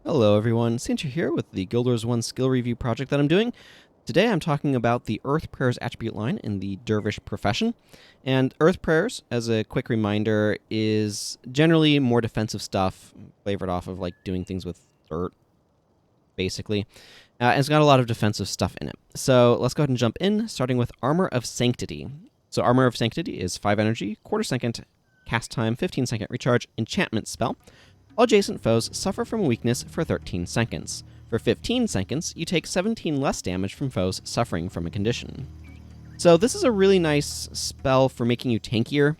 Hello everyone, Sancher here with the Guild Wars 1 skill review project that I'm doing. Today I'm talking about the Earth Prayers attribute line in the Dervish profession. And Earth Prayers, as a quick reminder, is generally more defensive stuff, flavored off of like doing things with dirt, basically. And it's got a lot of defensive stuff in it. So let's go ahead and jump in, starting with Armor of Sanctity. So Armor of Sanctity is 5 energy, quarter second, cast time, 15-second recharge, enchantment spell. All adjacent foes suffer from weakness for 13 seconds. For 15 seconds, you take 17 less damage from foes suffering from a condition. So this is a really nice spell for making you tankier.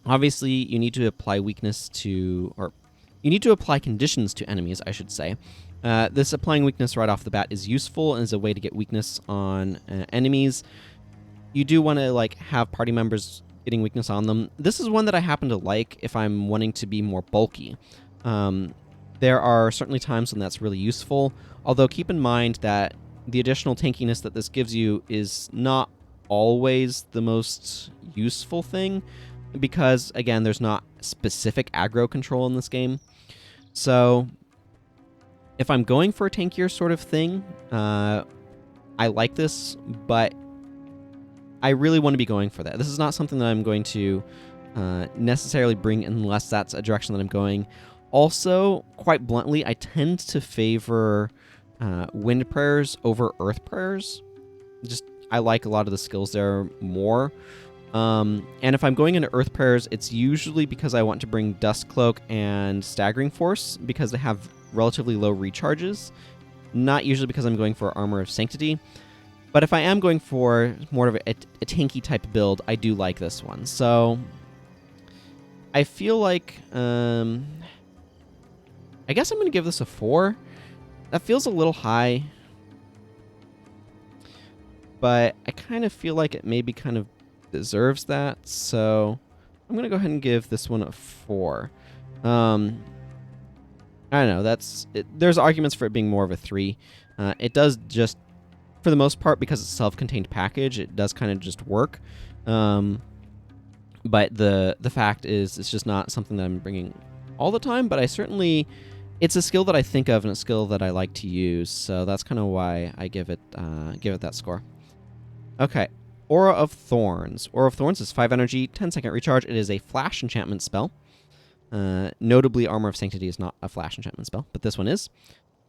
Obviously, you need to apply weakness to, or you need to apply conditions to enemies, I should say. This applying weakness right off the bat is useful as a way to get weakness on enemies. You do want to like have party members getting weakness on them. This is one that I happen to like if I'm wanting to be more bulky. There are certainly times when that's really useful, although keep in mind that the additional tankiness that this gives you is not always the most useful thing, because, again, there's not specific aggro control in this game. So, if I'm going for a tankier sort of thing, I like this, but I really want to be going for that. This is not something that I'm going to necessarily bring unless that's a direction that I'm going. Also, quite bluntly, I tend to favor Wind Prayers over Earth Prayers. I like a lot of the skills there more. And if I'm going into Earth Prayers, it's usually because I want to bring Dust Cloak and Staggering Force, because they have relatively low recharges. Not usually because I'm going for Armor of Sanctity. But if I am going for more of a tanky type build, I do like this one. So, I feel like... I guess I'm going to give this a 4. That feels a little high, but I kind of feel like it maybe kind of deserves that, so I'm going to go ahead and give this one a 4. I don't know, there's arguments for it being more of a 3. It does just, for the most part, because it's a self-contained package, it does kind of just work. But the fact is, it's just not something that I'm bringing all the time, but it's a skill that I think of and a skill that I like to use, so that's kind of why I give it that score. Okay, Aura of Thorns. Aura of Thorns is 5 energy, 10-second recharge. It is a flash enchantment spell. Notably, Armor of Sanctity is not a flash enchantment spell, but this one is.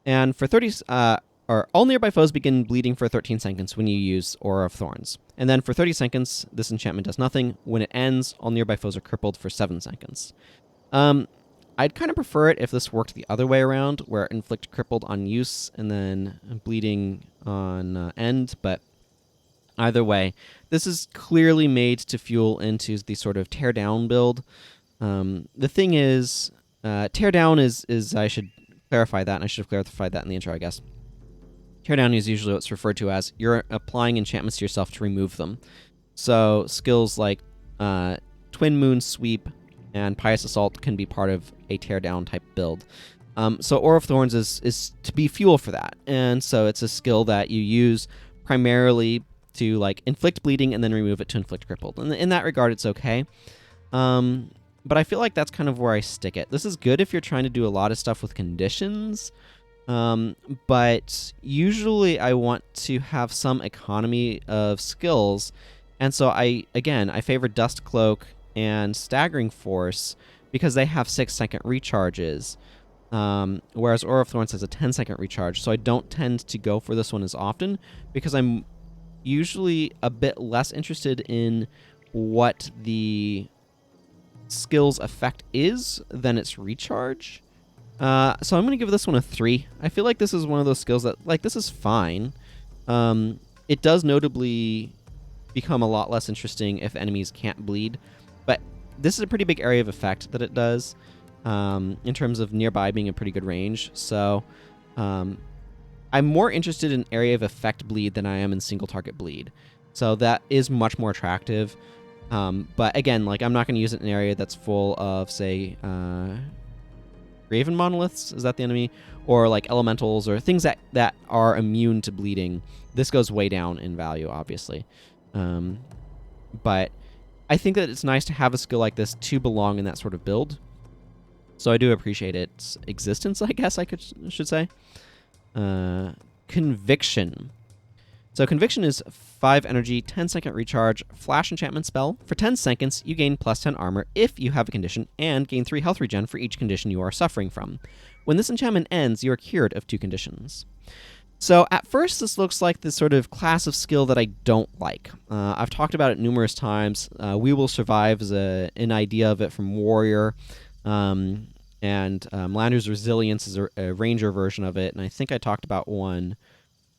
And for 30, all nearby foes begin bleeding for 13 seconds when you use Aura of Thorns. And then for 30 seconds, this enchantment does nothing. When it ends, all nearby foes are crippled for 7 seconds. I'd kind of prefer it if this worked the other way around, where it inflict crippled on use and then bleeding on end, but either way, this is clearly made to fuel into the sort of Teardown build. The thing is, Teardown is I should clarify that, and I should have clarified that in the intro, I guess. Teardown is usually what's referred to as you're applying enchantments to yourself to remove them. So skills like Twin Moon Sweep and Pious Assault can be part of a Teardown type build. So Aura of Thorns is to be fuel for that. And so it's a skill that you use primarily to like inflict bleeding and then remove it to inflict crippled. And in that regard, it's okay. But I feel like that's kind of where I stick it. This is good if you're trying to do a lot of stuff with conditions. But usually I want to have some economy of skills. And so I favor Dust Cloak and Staggering Force because they have 6-second recharges, whereas Aura of Thorns has a 10-second recharge, so I don't tend to go for this one as often because I'm usually a bit less interested in what the skill's effect is than its recharge. So I'm going to give this one a 3. I feel like this is one of those skills that, like, this is fine. It does notably become a lot less interesting if enemies can't bleed, but this is a pretty big area of effect that it does in terms of nearby being a pretty good range. So I'm more interested in area of effect bleed than I am in single target bleed. So that is much more attractive. But again, like, I'm not going to use it in an area that's full of, say, Raven Monoliths, is that the enemy? Or like elementals or things that are immune to bleeding. This goes way down in value, obviously. But I think that it's nice to have a skill like this to belong in that sort of build. So I do appreciate its existence, I guess should say. Conviction. So Conviction is 5 energy, 10-second recharge, flash enchantment spell. For 10 seconds, you gain plus 10 armor if you have a condition, and gain 3 health regen for each condition you are suffering from. When this enchantment ends, you are cured of 2 conditions. So at first, this looks like this sort of class of skill that I don't like. I've talked about it numerous times. We Will Survive is an idea of it from Warrior, and Lander's Resilience is a Ranger version of it, and I think I talked about one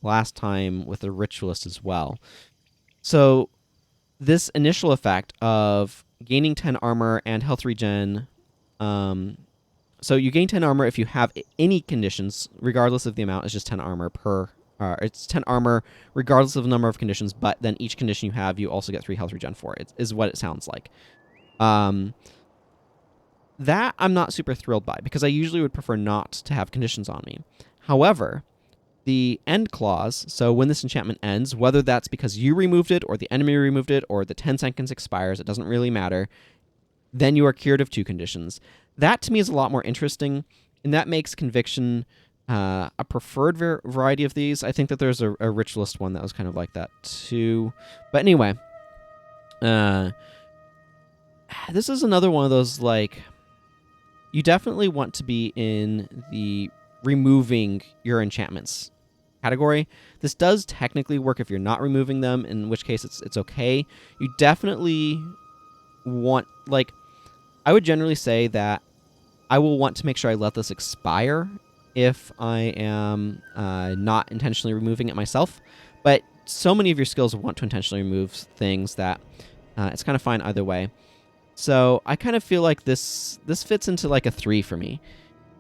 last time with a Ritualist as well. So this initial effect of gaining 10 armor and health regen, so you gain 10 armor if you have any conditions, regardless of the amount. It's just 10 armor per. It's 10 armor regardless of the number of conditions, but then each condition you have, you also get 3 health regen for. It is what it sounds like. That I'm not super thrilled by, because I usually would prefer not to have conditions on me. However, the end clause, so when this enchantment ends, whether that's because you removed it or the enemy removed it or the 10 seconds expires, it doesn't really matter, then you are cured of 2 conditions. That to me is a lot more interesting, and that makes Conviction a preferred variety of these. I think that there's a Ritualist one that was kind of like that too. But anyway, this is another one of those, like, you definitely want to be in the removing your enchantments category. This does technically work if you're not removing them, in which case it's okay. You definitely want, like, I would generally say that I will want to make sure I let this expire if I am not intentionally removing it myself. But so many of your skills want to intentionally remove things that it's kind of fine either way. So I kind of feel like this fits into like a 3 for me.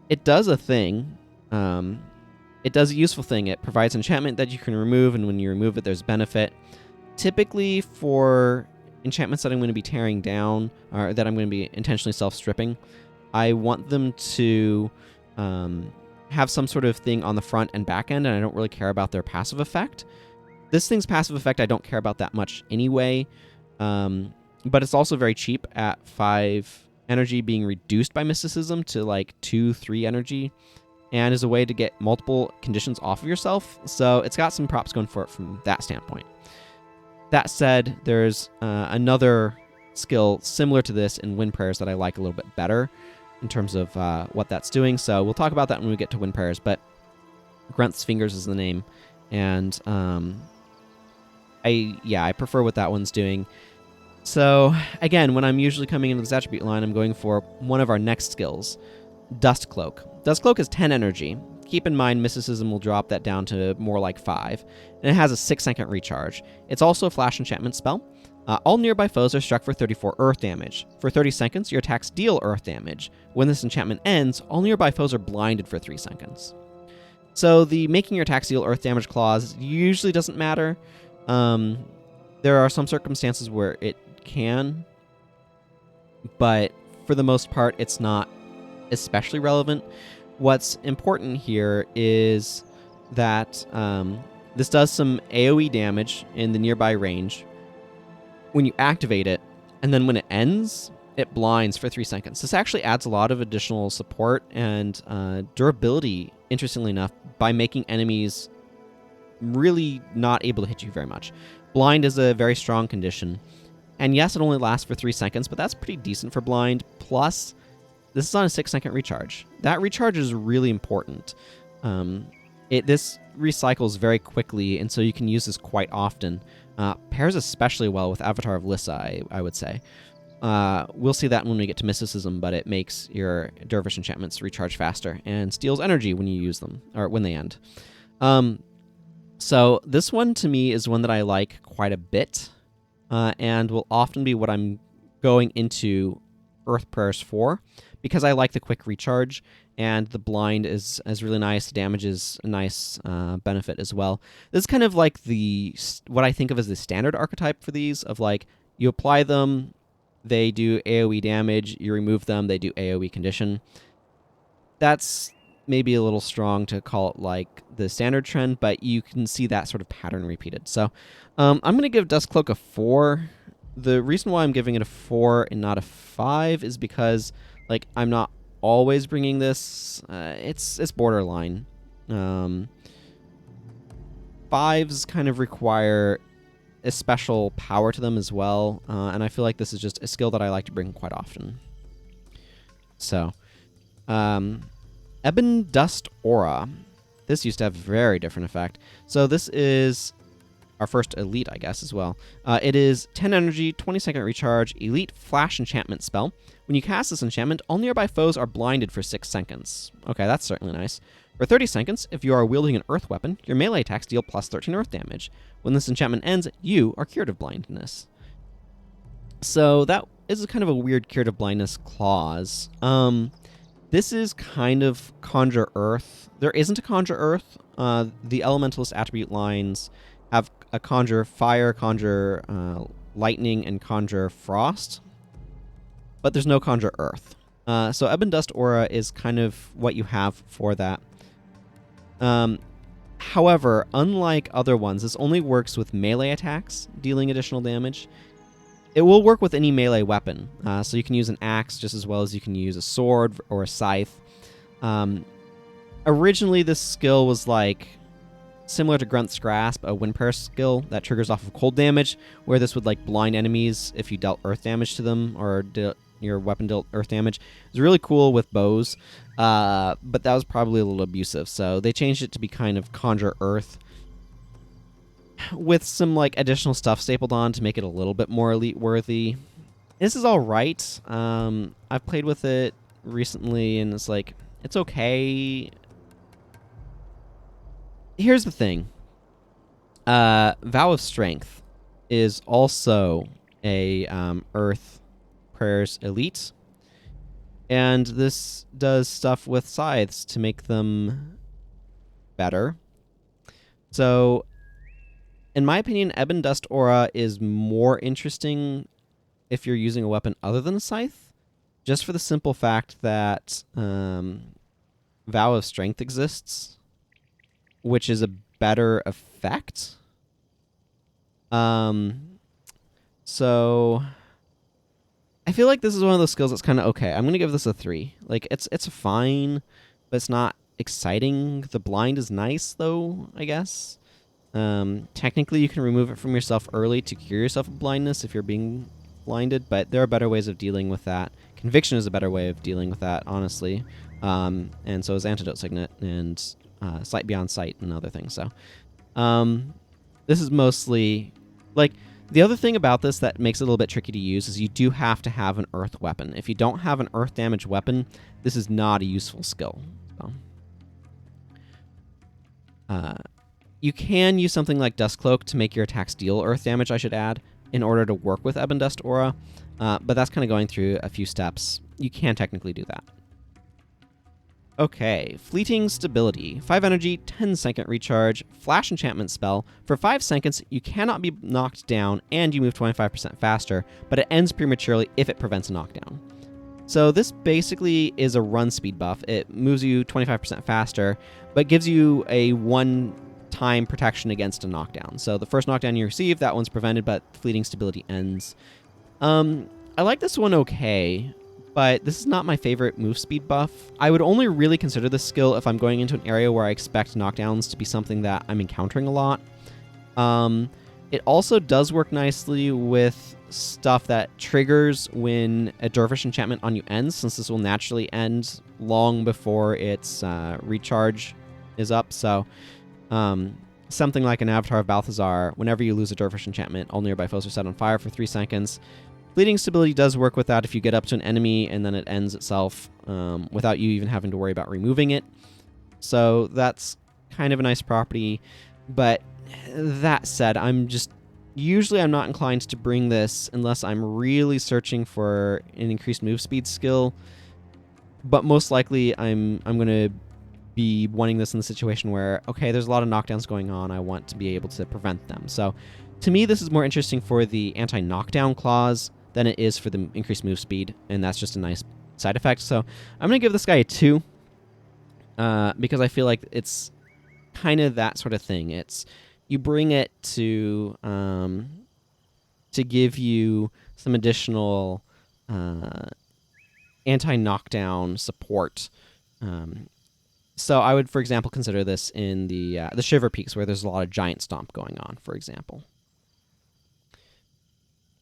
It does a thing. It does a useful thing. It provides enchantment that you can remove, and when you remove it, there's benefit. Typically for enchantments that I'm going to be tearing down, or that I'm going to be intentionally self-stripping, I want them to have some sort of thing on the front and back end, and I don't really care about their passive effect. This thing's passive effect I don't care about that much anyway, but it's also very cheap at 5 energy, being reduced by mysticism to like 2-3 energy, and is a way to get multiple conditions off of yourself, so it's got some props going for it from that standpoint. That said, there's another skill similar to this in Wind Prayers that I like a little bit better in terms of what that's doing, so we'll talk about that when we get to Wind Prayers, but Grunt's Fingers is the name, and I prefer what that one's doing. So again, when I'm usually coming into this attribute line, I'm going for one of our next skills, Dust Cloak. Dust Cloak is 10 energy. Keep in mind, Mysticism will drop that down to more like 5, and it has a 6-second recharge. It's also a flash enchantment spell. All nearby foes are struck for 34 earth damage. For 30 seconds, your attacks deal earth damage. When this enchantment ends, all nearby foes are blinded for 3 seconds. So the making your attacks deal earth damage clause usually doesn't matter. There are some circumstances where it can, but for the most part, it's not especially relevant. What's important here is that this does some AoE damage in the nearby range when you activate it, and then when it ends, it blinds for 3 seconds. This actually adds a lot of additional support and durability, interestingly enough, by making enemies really not able to hit you very much. Blind is a very strong condition, and yes, it only lasts for 3 seconds, but that's pretty decent for blind. Plus, this is on a 6-second recharge. That recharge is really important. This recycles very quickly, and so you can use this quite often. Pairs especially well with Avatar of Lissa, I would say. We'll see that when we get to Mysticism, but it makes your Dervish enchantments recharge faster and steals energy when you use them, or when they end. So this one, to me, is one that I like quite a bit, and will often be what I'm going into Earth Prayers for, because I like the quick recharge, and the blind is really nice. The damage is a nice benefit as well. This is kind of like what I think of as the standard archetype for these, of like, you apply them, they do AoE damage, you remove them, they do AoE condition. That's maybe a little strong to call it like the standard trend, but you can see that sort of pattern repeated. So I'm going to give Dust Cloak a 4. The reason why I'm giving it a 4 and not a 5 is because, like, I'm not always bringing this. It's borderline. Fives kind of require a special power to them as well, and I feel like this is just a skill that I like to bring quite often. So, Ebon Dust Aura. This used to have a very different effect. So this is our first elite, I guess, as well. It is 10 energy, 20-second recharge, elite flash enchantment spell. When you cast this enchantment, all nearby foes are blinded for 6 seconds. Okay, that's certainly nice. For 30 seconds, if you are wielding an earth weapon, your melee attacks deal plus 13 earth damage. When this enchantment ends, you are cured of blindness. So that is kind of a weird cured of blindness clause. This is kind of Conjure Earth. There isn't a Conjure Earth. The Elementalist attribute lines have a Conjure Fire, Conjure Lightning, and Conjure Frost. But there's no Conjure Earth. So Ebon Dust Aura is kind of what you have for that. However, unlike other ones, this only works with melee attacks, dealing additional damage. It will work with any melee weapon, so you can use an axe just as well as you can use a sword or a scythe. Originally, this skill was like similar to Grunt's Grasp, a Wind Prayer skill that triggers off of cold damage, where this would like blind enemies if you dealt earth damage to them or your weapon dealt earth damage. It was really cool with bows, but that was probably a little abusive, so they changed it to be kind of Conjure Earth, with some like additional stuff stapled on to make it a little bit more elite worthy. This is all right. I've played with it recently and it's okay. Here's the thing. Vow of Strength is also a Earth Prayers elite, and this does stuff with scythes to make them better. So in my opinion, Ebon Dust Aura is more interesting if you're using a weapon other than a scythe, just for the simple fact that Vow of Strength exists, which is a better effect. So I feel like this is one of those skills that's kind of okay. I'm going to give this a 3. Like, it's fine, but it's not exciting. The blind is nice, though, I guess. Technically, you can remove it from yourself early to cure yourself of blindness if you're being blinded, but there are better ways of dealing with that. Conviction is a better way of dealing with that, honestly. And so is Antidote Signet and Sight Beyond Sight and other things. So this is mostly... like, the other thing about this that makes it a little bit tricky to use is you do have to have an earth weapon. If you don't have an earth damage weapon, this is not a useful skill. So. You can use something like Dust Cloak to make your attacks deal earth damage, I should add, in order to work with Ebon Dust Aura, but that's kind of going through a few steps. You can technically do that. Okay, Fleeting Stability. 5 energy, 10-second recharge, flash enchantment spell. For 5 seconds, you cannot be knocked down, and you move 25% faster, but it ends prematurely if it prevents a knockdown. So this basically is a run speed buff. It moves you 25% faster, but gives you a one-time protection against a knockdown. So the first knockdown you receive, that one's prevented, but Fleeting Stability ends. I like this one okay, but this is not my favorite move speed buff. I would only really consider this skill if I'm going into an area where I expect knockdowns to be something that I'm encountering a lot. It also does work nicely with stuff that triggers when a Dervish enchantment on you ends, since this will naturally end long before its recharge is up. So something like an Avatar of Balthazar, whenever you lose a Dervish enchantment, all nearby foes are set on fire for 3 seconds. Fleeting Stability does work with that if you get up to an enemy and then it ends itself without you even having to worry about removing it. So that's kind of a nice property. But that said, usually I'm not inclined to bring this unless I'm really searching for an increased move speed skill. But most likely I'm going to be wanting this in the situation where, okay, there's a lot of knockdowns going on. I want to be able to prevent them. So to me, this is more interesting for the anti-knockdown clause than it is for the increased move speed, and that's just a nice side effect. So I'm going to give this guy a 2 because I feel like it's kind of that sort of thing. It's you bring it to give you some additional anti-knockdown support. So I would, for example, consider this in the Shiver Peaks, where there's a lot of Giant Stomp going on, for example.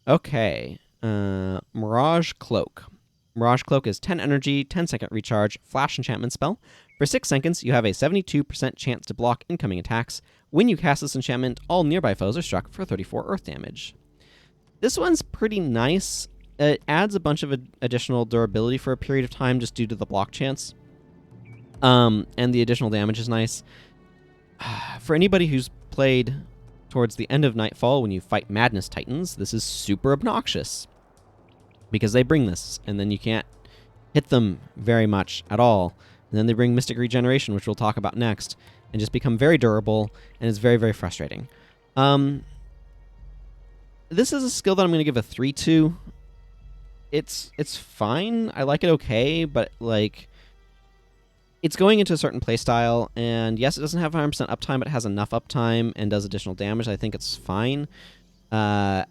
Okay, Mirage Cloak. Mirage Cloak is 10 energy, 10-second recharge, flash enchantment spell. For 6 seconds, you have a 72% chance to block incoming attacks. When you cast this enchantment, all nearby foes are struck for 34 earth damage. This one's pretty nice. It adds a bunch of additional durability for a period of time just due to the block chance. And the additional damage is nice. For anybody who's played towards the end of Nightfall when you fight Madness Titans, this is super obnoxious. Because they bring this, and then you can't hit them very much at all. And then they bring Mystic Regeneration, which we'll talk about next, and just become very durable, and it's very, very frustrating. This is a skill that I'm going to give a 3 to. It's fine. I like it okay, but like it's going into a certain playstyle, and yes, it doesn't have 100% uptime, but it has enough uptime and does additional damage. I think it's fine. I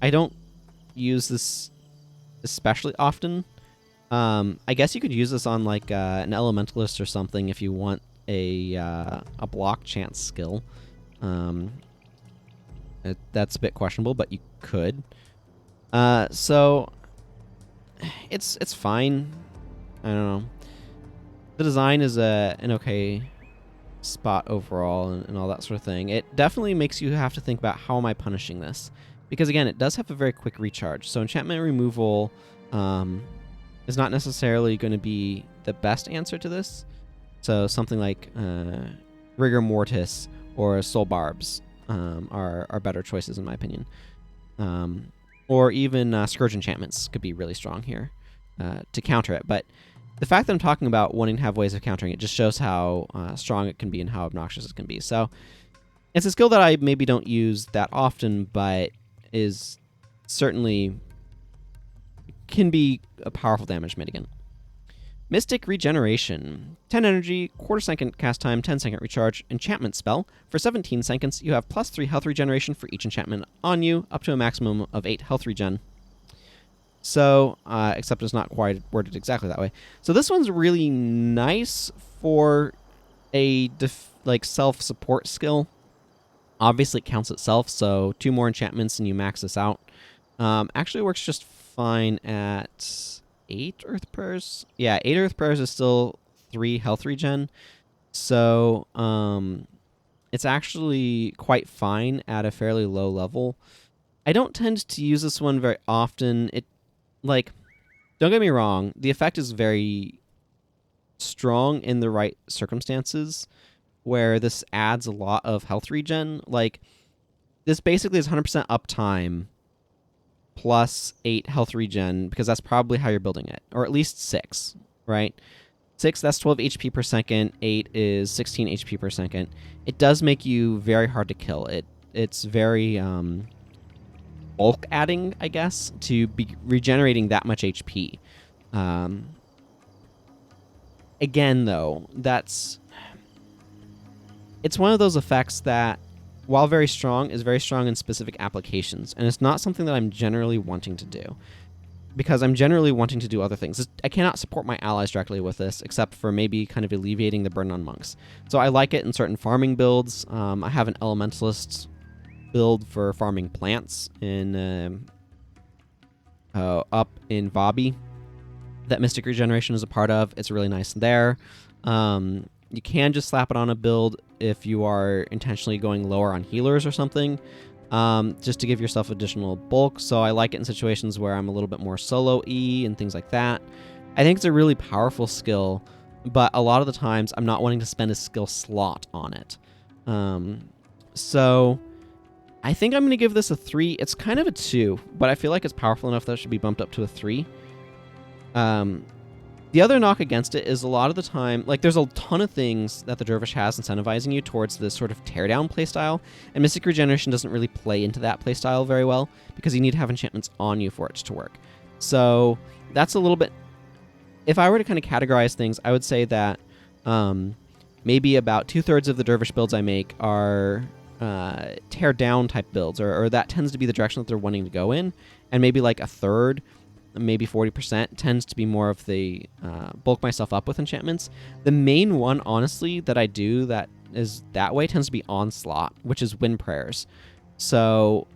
don't use this especially often. I guess you could use this on like an elementalist or something if you want a block chance skill. That's a bit questionable, but you could. So it's fine. I don't know. The design is an okay spot overall and all that sort of thing. It definitely makes you have to think about how am I punishing this? Because again, it does have a very quick recharge. So enchantment removal is not necessarily going to be the best answer to this. So something like Rigor Mortis or Soul Barbs are better choices in my opinion. Or even Scourge enchantments could be really strong here to counter it. But the fact that I'm talking about wanting to have ways of countering it just shows how strong it can be and how obnoxious it can be. So it's a skill that I maybe don't use that often, but is certainly can be a powerful damage mitigant. Mystic Regeneration. 10 energy, quarter second cast time, 10-second recharge, enchantment spell. For 17 seconds, you have +3 health regeneration for each enchantment on you, up to a maximum of 8 health regen. So, except it's not quite worded exactly that way. So this one's really nice for a self-support skill. Obviously, it counts itself, so 2 more enchantments and you max this out. Actually works just fine at 8 Earth Prayers. Yeah, 8 Earth Prayers is still 3 health regen. So, it's actually quite fine at a fairly low level. I don't tend to use this one very often. Don't get me wrong, the effect is very strong in the right circumstances, where this adds a lot of health regen. Like, this basically is 100% uptime plus 8 health regen, because that's probably how you're building it. Or at least 6, right? 6, that's 12 HP per second. 8 is 16 HP per second. It does make you very hard to kill. It's very bulk adding, I guess, to be regenerating that much HP. Again, though, it's one of those effects that, while very strong, is very strong in specific applications, and it's not something that I'm generally wanting to do, because I'm generally wanting to do other things. I cannot support my allies directly with this, except for maybe kind of alleviating the burden on monks. So I like it in certain farming builds. I have an elementalist build for farming plants in up in Vabi that Mystic Regeneration is a part of. It's really nice there. You can just slap it on a build if you are intentionally going lower on healers or something, just to give yourself additional bulk. So I like it in situations where I'm a little bit more solo-y and things like that. I think it's a really powerful skill, but a lot of the times I'm not wanting to spend a skill slot on it. So I think I'm going to give this a 3. It's kind of a 2, but I feel like it's powerful enough that it should be bumped up to a 3. The other knock against it is a lot of the time, like, there's a ton of things that the Dervish has incentivizing you towards this sort of teardown playstyle, and Mystic Regeneration doesn't really play into that playstyle very well, because you need to have enchantments on you for it to work. So that's a little bit... If I were to kind of categorize things, I would say that maybe about 2/3 of the Dervish builds I make are tear down type builds, or that tends to be the direction that they're wanting to go in, and maybe like a third maybe 40%, tends to be more of the bulk myself up with enchantments. The main one, honestly, that I do that is that way tends to be Onslaught, which is Wind Prayers. So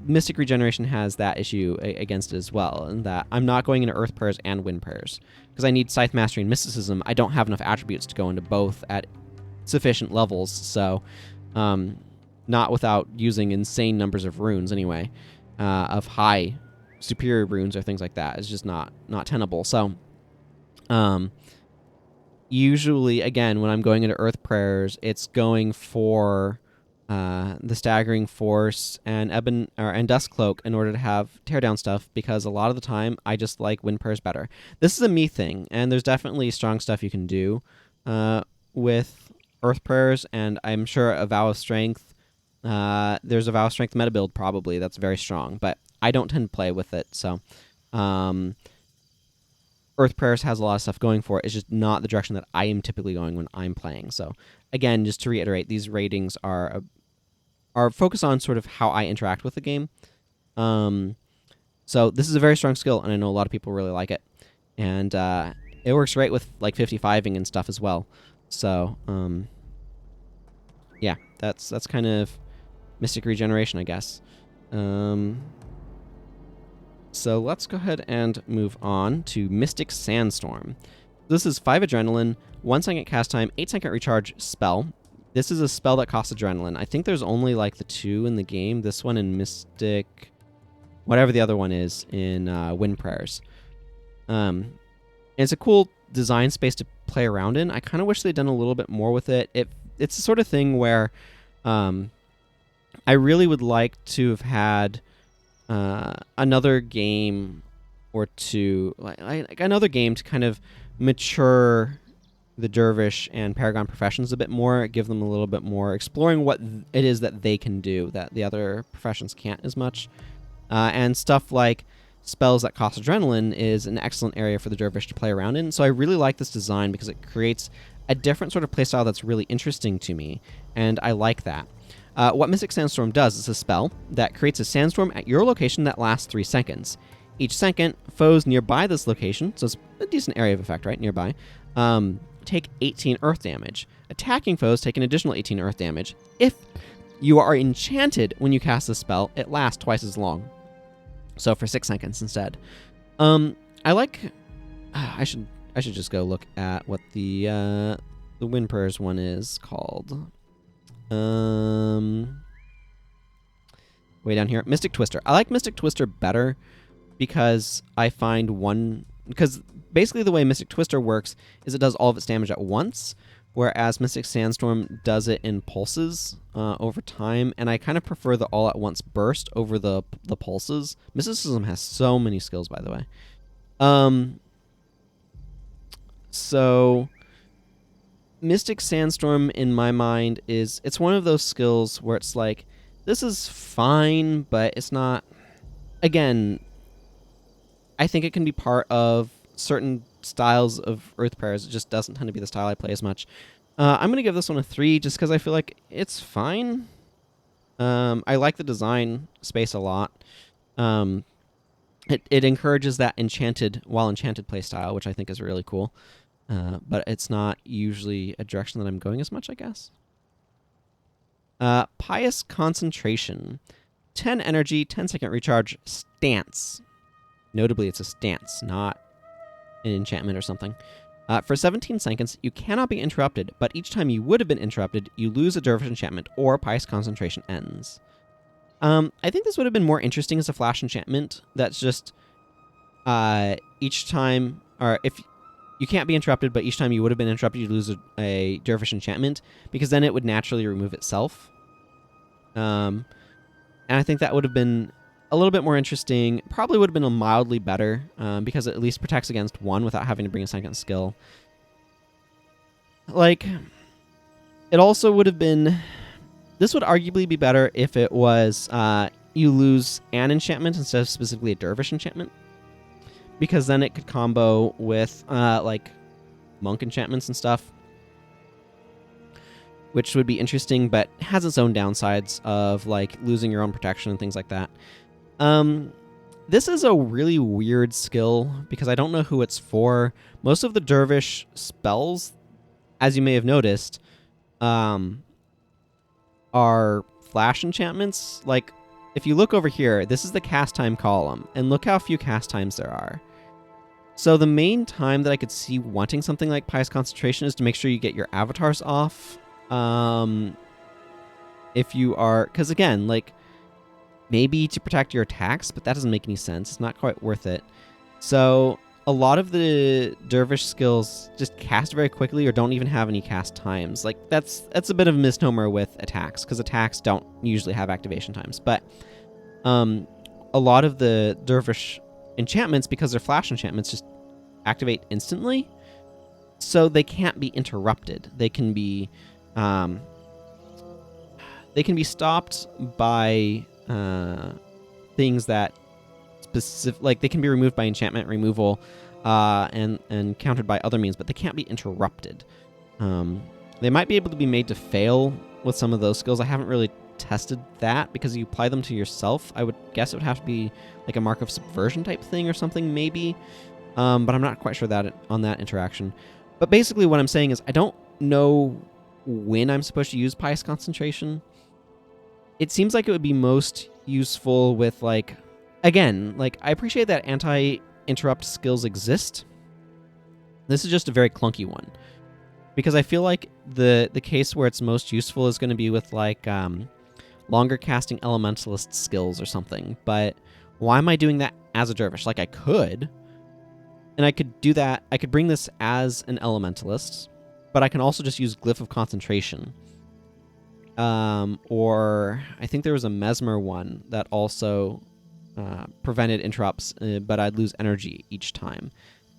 Mystic Regeneration has that issue against it as well, and that I'm not going into Earth Prayers and Wind Prayers because I need Scythe Mastery and Mysticism. I don't have enough attributes to go into both at sufficient levels, so not without using insane numbers of runes anyway, of high superior runes or things like that. It's just not tenable. So usually, again, when I'm going into Earth Prayers, it's going for the Staggering Force and and Dust Cloak in order to have Teardown stuff, because a lot of the time I just like Wind Prayers better. This is a me thing, and there's definitely strong stuff you can do with Earth Prayers, and I'm sure a Vow of Strength, there's a Vow of Strength meta build probably that's very strong, but I don't tend to play with it, so Earth Prayers has a lot of stuff going for it. It's just not the direction that I am typically going when I'm playing. So again, just to reiterate, these ratings are focused on sort of how I interact with the game. So this is a very strong skill, and I know a lot of people really like it. And it works great with like 55ing and stuff as well. So yeah, that's kind of Mystic Regeneration, I guess. So let's go ahead and move on to Mystic Sandstorm. This is 5 Adrenaline, 1 second cast time, 8 second recharge spell. This is a spell that costs Adrenaline. I think there's only like the 2 in the game. This one in Mystic, whatever the other one is, in Wind Prayers. And it's a cool design space to play around in. I kind of wish they'd done a little bit more with it. It's the sort of thing where I really would like to have had another game or two, like another game to kind of mature the Dervish and Paragon professions a bit more, give them a little bit more, exploring what it is that they can do that the other professions can't as much. And stuff like spells that cost Adrenaline is an excellent area for the Dervish to play around in. So I really like this design because it creates a different sort of playstyle that's really interesting to me, and I like that. What Mystic Sandstorm does is a spell that creates a sandstorm at your location that lasts 3 seconds. Each second, foes nearby this location, so it's a decent area of effect, right, nearby, take 18 earth damage. Attacking foes take an additional 18 earth damage. If you are enchanted when you cast this spell, it lasts twice as long. So for 6 seconds instead. I like... I should just go look at what the Wind Prayers one is called. Way down here, Mystic Twister. I like Mystic Twister better because I find because basically the way Mystic Twister works is it does all of its damage at once, whereas Mystic Sandstorm does it in pulses over time, and I kind of prefer the all at once burst over the pulses. Mysticism has so many skills, by the way. So Mystic Sandstorm, in my mind, it's one of those skills where it's like, this is fine, but it's not... Again, I think it can be part of certain styles of Earth Prayers. It just doesn't tend to be the style I play as much. I'm going to give this one a 3 just because I feel like it's fine. I like the design space a lot. It encourages that enchanted play style, which I think is really cool. But it's not usually a direction that I'm going as much, I guess. Pious Concentration. 10 energy, 10 second recharge, stance. Notably, it's a stance, not an enchantment or something. For 17 seconds, you cannot be interrupted, but each time you would have been interrupted, you lose a Dervish enchantment or Pious Concentration ends. I think this would have been more interesting as a flash enchantment. That's just each time, or if you can't be interrupted, but each time you would have been interrupted, you lose a Dervish enchantment, because then it would naturally remove itself. And I think that would have been a little bit more interesting. Probably would have been mildly better, because it at least protects against one without having to bring a second skill. Like, it also would have been... This would arguably be better if it was you lose an enchantment instead of specifically a Dervish enchantment, because then it could combo with like monk enchantments and stuff, which would be interesting, but has its own downsides of like losing your own protection and things like that. This is a really weird skill because I don't know who it's for. Most of the Dervish spells, as you may have noticed, are flash enchantments. Like, if you look over here, this is the cast time column, and look how few cast times there are. So the main time that I could see wanting something like Pious Concentration is to make sure you get your avatars off. If you are... Because again, like, maybe to protect your attacks, but that doesn't make any sense. It's not quite worth it. So a lot of the Dervish skills just cast very quickly or don't even have any cast times. Like, that's a bit of a misnomer with attacks, because attacks don't usually have activation times. But a lot of the Dervish enchantments, because they're flash enchantments, just activate instantly, so they can't be interrupted. They can be stopped by things that specific, like they can be removed by enchantment removal and countered by other means, but they can't be interrupted. They might be able to be made to fail with some of those skills. I haven't really tested that because you apply them to yourself. I would guess it would have to be like a mark of subversion type thing or something, maybe. But I'm not quite sure that on that interaction. But basically what I'm saying is I don't know when I'm supposed to use Pious Concentration. It seems like it would be most useful with, like, again, like, I appreciate that anti-interrupt skills exist. This is just a very clunky one, because I feel like the case where it's most useful is going to be with, like, longer casting elementalist skills or something. But why am I doing that as a dervish? Like, I could, and I could do that. I could bring this as an elementalist, but I can also just use Glyph of Concentration. Or I think there was a Mesmer one that also prevented interrupts, but I'd lose energy each time.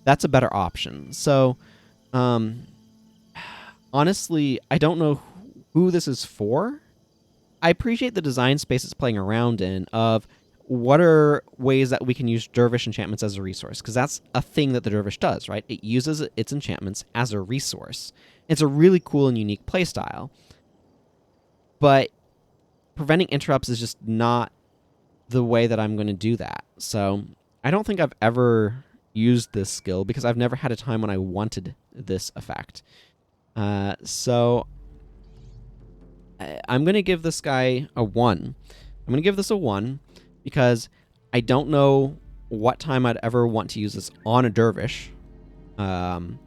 That's a better option. So, honestly, I don't know who this is for. I appreciate the design space it's playing around in of what are ways that we can use Dervish enchantments as a resource, because that's a thing that the Dervish does, right? It uses its enchantments as a resource. It's a really cool and unique playstyle. But preventing interrupts is just not the way that I'm going to do that. So I don't think I've ever used this skill because I've never had a time when I wanted this effect. So I'm going to give this guy a 1. I'm going to give this a 1 because I don't know what time I'd ever want to use this on a dervish. And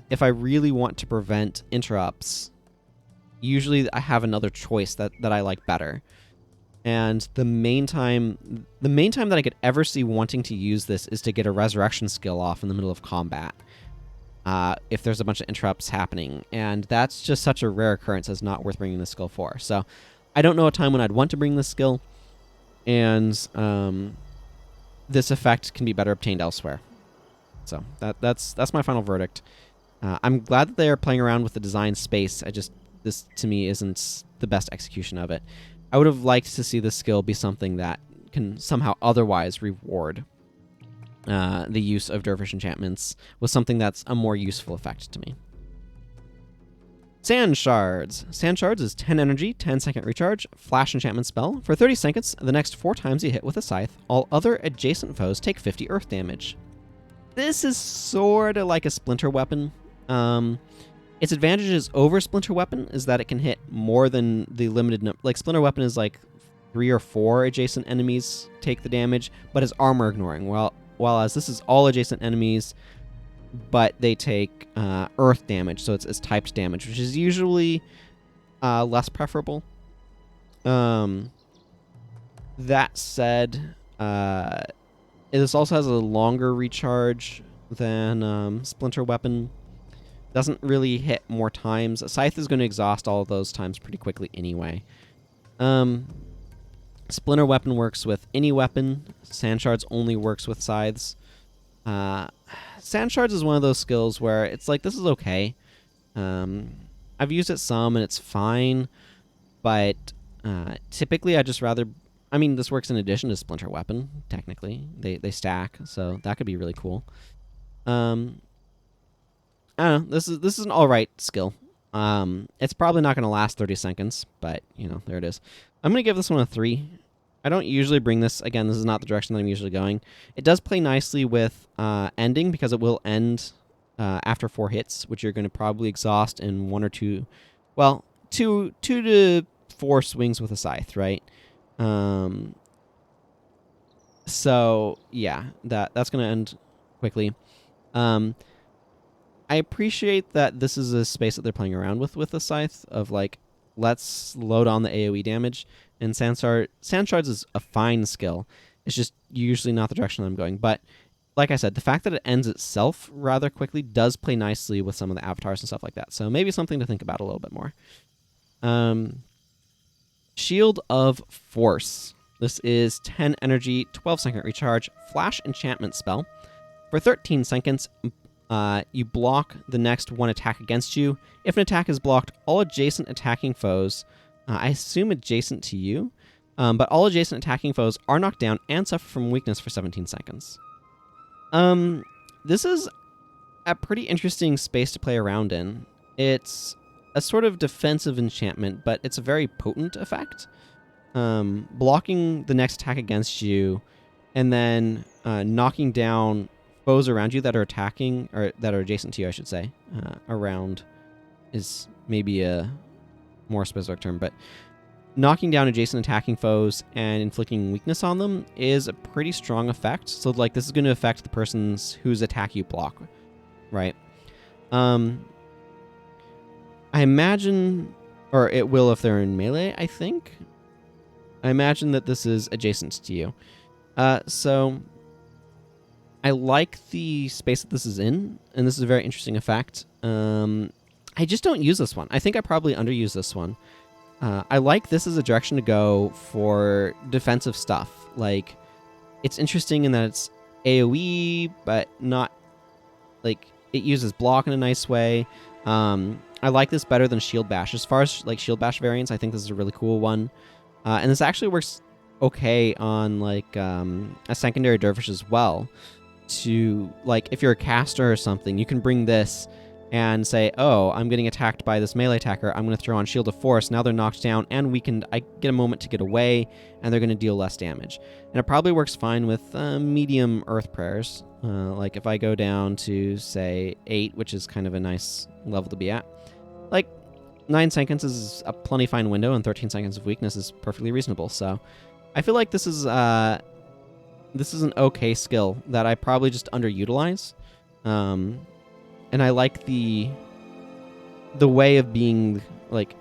if I really want to prevent interrupts, usually I have another choice that I like better. And the main time that I could ever see wanting to use this is to get a resurrection skill off in the middle of combat. If there's a bunch of interrupts happening. And that's just such a rare occurrence as not worth bringing this skill for. So I don't know a time when I'd want to bring this skill. And this effect can be better obtained elsewhere. So that's my final verdict. I'm glad that they're playing around with the design space. This, to me, isn't the best execution of it. I would have liked to see this skill be something that can somehow otherwise reward the use of Dervish enchantments with something that's a more useful effect to me. Sand Shards. Sand Shards is 10 energy, 10-second recharge, flash enchantment spell. For 30 seconds, the next 4 times you hit with a scythe, all other adjacent foes take 50 earth damage. This is sort of like a splinter weapon. Its advantages over Splinter Weapon is that it can hit more than the limited number. Like, Splinter Weapon is like 3 or 4 adjacent enemies take the damage, but it's armor ignoring. While as this is all adjacent enemies, but they take earth damage, so it's typed damage, which is usually less preferable. That said, this also has a longer recharge than Splinter Weapon. Doesn't really hit more times. A Scythe is going to exhaust all of those times pretty quickly anyway. Splinter Weapon works with any weapon. Sand Shards only works with scythes. Sand Shards is one of those skills where it's like, this is okay. I've used it some and it's fine, but typically I just rather... I mean, this works in addition to Splinter Weapon, technically. They stack, so that could be really cool. I don't know. This is an alright skill. It's probably not going to last 30 seconds, but, you know, there it is. I'm going to give this one a 3. I don't usually bring this. Again, this is not the direction that I'm usually going. It does play nicely with ending because it will end after 4 hits, which you're going to probably exhaust in 1 or 2, well, 2 to 4 swings with a scythe, right? So yeah, that's going to end quickly. I appreciate that this is a space that they're playing around with the scythe of like, let's load on the AoE damage. And Shards is a fine skill. It's just usually not the direction I'm going. But like I said, the fact that it ends itself rather quickly does play nicely with some of the avatars and stuff like that. So maybe something to think about a little bit more. Shield of Force. This is 10 energy, 12-second recharge, flash enchantment spell. For 13 seconds, you block the next one attack against you. If an attack is blocked, all adjacent attacking foes, I assume adjacent to you, but all adjacent attacking foes are knocked down and suffer from weakness for 17 seconds. This is a pretty interesting space to play around in. It's a sort of defensive enchantment, but it's a very potent effect. Blocking the next attack against you, and then knocking down foes around you that are attacking, or that are adjacent to you, I should say. Around is maybe a more specific term, but knocking down adjacent attacking foes and inflicting weakness on them is a pretty strong effect. So, like, this is going to affect the person's whose attack you block, right? I imagine, or it will if they're in melee, I think. I imagine that this is adjacent to you. So I like the space that this is in, and this is a very interesting effect. I just don't use this one. I think I probably underuse this one. I like this as a direction to go for defensive stuff. Like, it's interesting in that it's AoE, but not, like, it uses block in a nice way. I like this better than Shield Bash. As far as, like, Shield Bash variants, I think this is a really cool one. And this actually works okay on, like, a secondary Dervish as well. To, like, if you're a caster or something, you can bring this and say, oh, I'm getting attacked by this melee attacker, I'm going to throw on Shield of Force, now they're knocked down, and weakened, I get a moment to get away, and they're going to deal less damage. And it probably works fine with medium Earth Prayers. Like, if I go down to, say, 8, which is kind of a nice level to be at, like, 9 seconds is a plenty fine window, and 13 seconds of weakness is perfectly reasonable. So I feel like this is an okay skill that I probably just underutilize. And I like the way of being, like,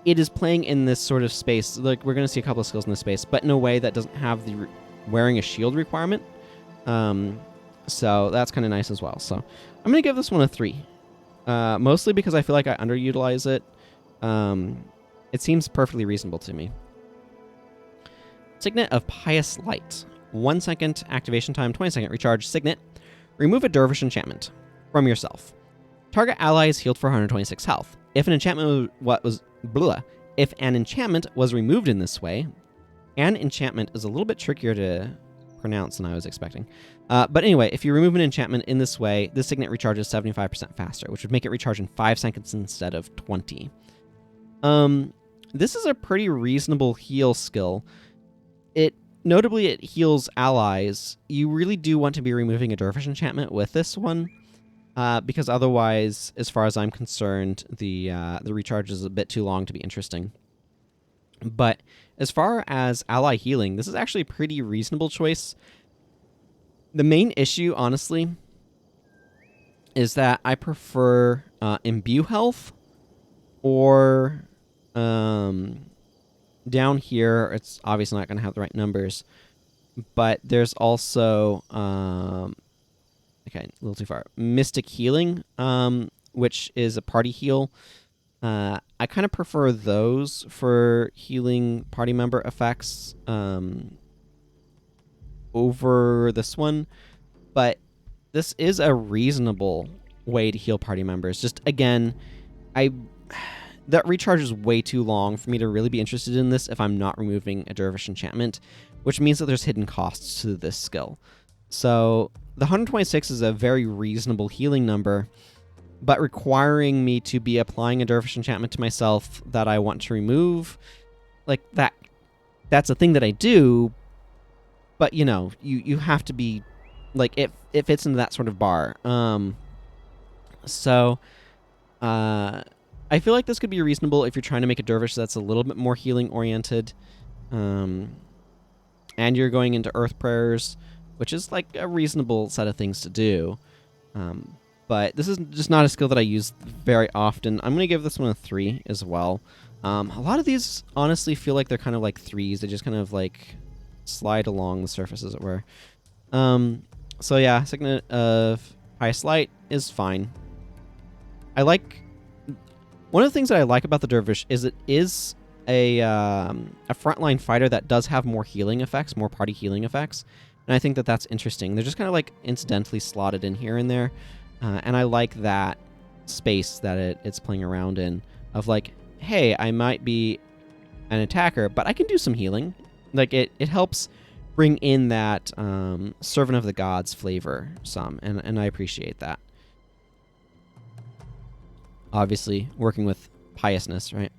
it is playing in this sort of space. Like, we're going to see a couple of skills in this space, but in a way that doesn't have the wearing a shield requirement. So that's kind of nice as well. So I'm going to give this one a 3. Mostly because I feel like I underutilize it. It seems perfectly reasonable to me. Signet of Pious Light. 1 second activation time, 20-second recharge. Signet. Remove a Dervish enchantment from yourself. Target ally is healed for 126 health. If an enchantment was removed in this way, an enchantment is a little bit trickier to pronounce than I was expecting. But anyway, if you remove an enchantment in this way, the Signet recharges 75% faster, which would make it recharge in 5 seconds instead of 20. This is a pretty reasonable heal skill. Notably, it heals allies. You really do want to be removing a Dervish enchantment with this one, because otherwise, as far as I'm concerned, the recharge is a bit too long to be interesting. But as far as ally healing, this is actually a pretty reasonable choice. The main issue, honestly, is that I prefer Imbue Health, or down here, it's obviously not going to have the right numbers, but there's also, okay, a little too far, Mystic Healing, which is a party heal. I kind of prefer those for healing party member effects over this one, but this is a reasonable way to heal party members. Just, again, that recharge is way too long for me to really be interested in this if I'm not removing a Dervish enchantment, which means that there's hidden costs to this skill. So the 126 is a very reasonable healing number, but requiring me to be applying a Dervish enchantment to myself that I want to remove, like, that's a thing that I do, but you know, you have to be like it fits into that sort of bar. So I feel like this could be reasonable if you're trying to make a dervish that's a little bit more healing oriented, and you're going into Earth Prayers, which is like a reasonable set of things to do. But this is just not a skill that I use very often. I'm going to give this one a 3 as well. A lot of these honestly feel like they're kind of like 3s. They just kind of like slide along the surface, as it were. So yeah, Signet of Pious Light is fine. One of the things that I like about the Dervish is it is a frontline fighter that does have more healing effects, more party healing effects, and I think that that's interesting. They're just kind of like incidentally slotted in here and there, and I like that space that it's playing around in, of like, hey, I might be an attacker, but I can do some healing. Like it helps bring in that servant of the gods flavor some, and I appreciate that. Obviously, working with piousness, right?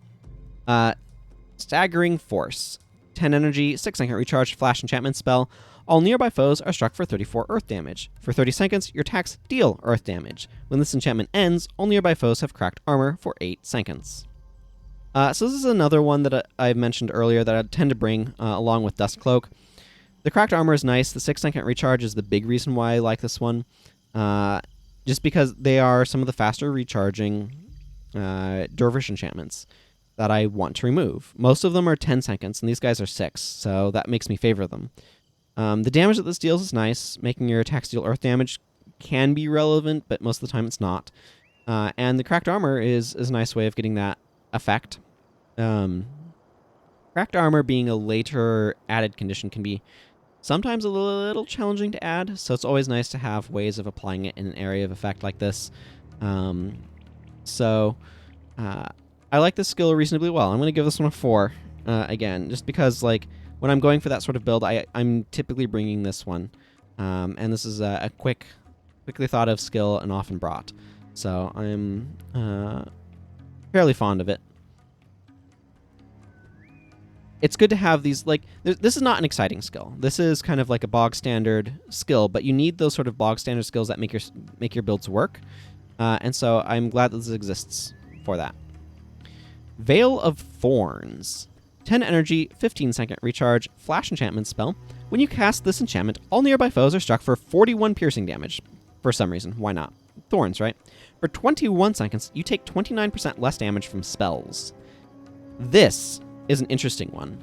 Staggering Force. 10 energy, 6 second recharge, flash enchantment spell. All nearby foes are struck for 34 earth damage. For 30 seconds, your attacks deal earth damage. When this enchantment ends, all nearby foes have cracked armor for 8 seconds. So this is another one that I mentioned earlier that I tend to bring along with Dust Cloak. The cracked armor is nice. The 6 second recharge is the big reason why I like this one. Just because they are some of the faster recharging Dervish enchantments that I want to remove. Most of them are 10 seconds, and these guys are 6, so that makes me favor them. The damage that this deals is nice. Making your attacks deal earth damage can be relevant, but most of the time it's not. And the cracked armor is a nice way of getting that effect. Cracked armor being a later added condition can be sometimes a little challenging to add, so it's always nice to have ways of applying it in an area of effect like this. I like this skill reasonably well. I'm going to give this one a 4, again, just because like when I'm going for that sort of build, I'm typically bringing this one. And this is a quickly thought of skill and often brought. So I'm fairly fond of it. It's good to have these, like, this is not an exciting skill. This is kind of like a bog standard skill, but you need those sort of bog standard skills that make your builds work. And so I'm glad that this exists for that. Veil of Thorns. 10 energy, 15 second recharge, flash enchantment spell. When you cast this enchantment, all nearby foes are struck for 41 piercing damage. For some reason, why not? Thorns, right? For 21 seconds, you take 29% less damage from spells. This is an interesting one.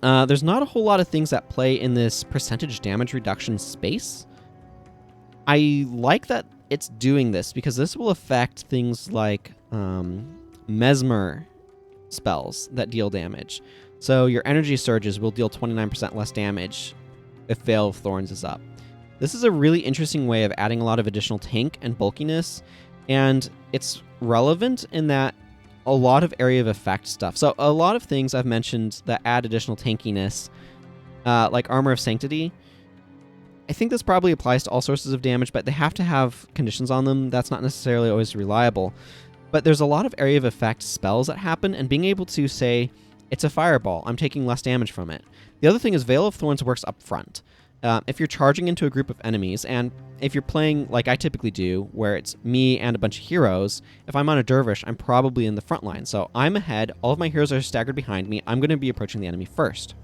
There's not a whole lot of things that play in this percentage damage reduction space. I like that it's doing this because this will affect things like Mesmer spells that deal damage. So your energy surges will deal 29% less damage if Veil of Thorns is up. This is a really interesting way of adding a lot of additional tank and bulkiness, and it's relevant in that a lot of area of effect stuff. So a lot of things I've mentioned that add additional tankiness, like Armor of Sanctity, I think this probably applies to all sources of damage, but they have to have conditions on them. That's not necessarily always reliable. But there's a lot of area of effect spells that happen, and being able to say, it's a fireball, I'm taking less damage from it. The other thing is Veil of Thorns works up front. If you're charging into a group of enemies, and if you're playing like I typically do, where it's me and a bunch of heroes, if I'm on a dervish, I'm probably in the front line. So I'm ahead, all of my heroes are staggered behind me, I'm going to be approaching the enemy first.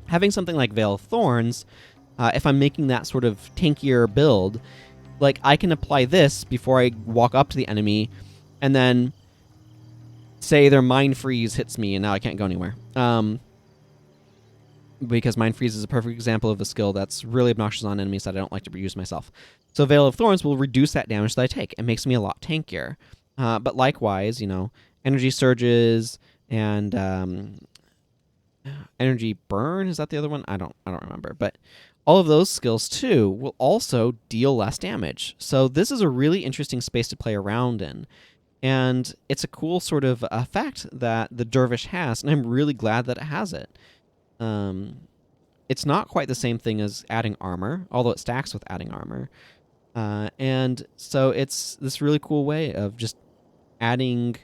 Having something like Veil of Thorns, if I'm making that sort of tankier build, like I can apply this before I walk up to the enemy, and then say their Mind Freeze hits me, and now I can't go anywhere. Because Mind Freeze is a perfect example of a skill that's really obnoxious on enemies that I don't like to use myself. So Veil of Thorns will reduce that damage that I take. It makes me a lot tankier. But likewise, you know, energy surges and energy burn, is that the other one? I don't remember. But all of those skills too will also deal less damage. So this is a really interesting space to play around in. And it's a cool sort of effect that the Dervish has, and I'm really glad that it has it. It's not quite the same thing as adding armor, although it stacks with adding armor. And so it's this really cool way of just adding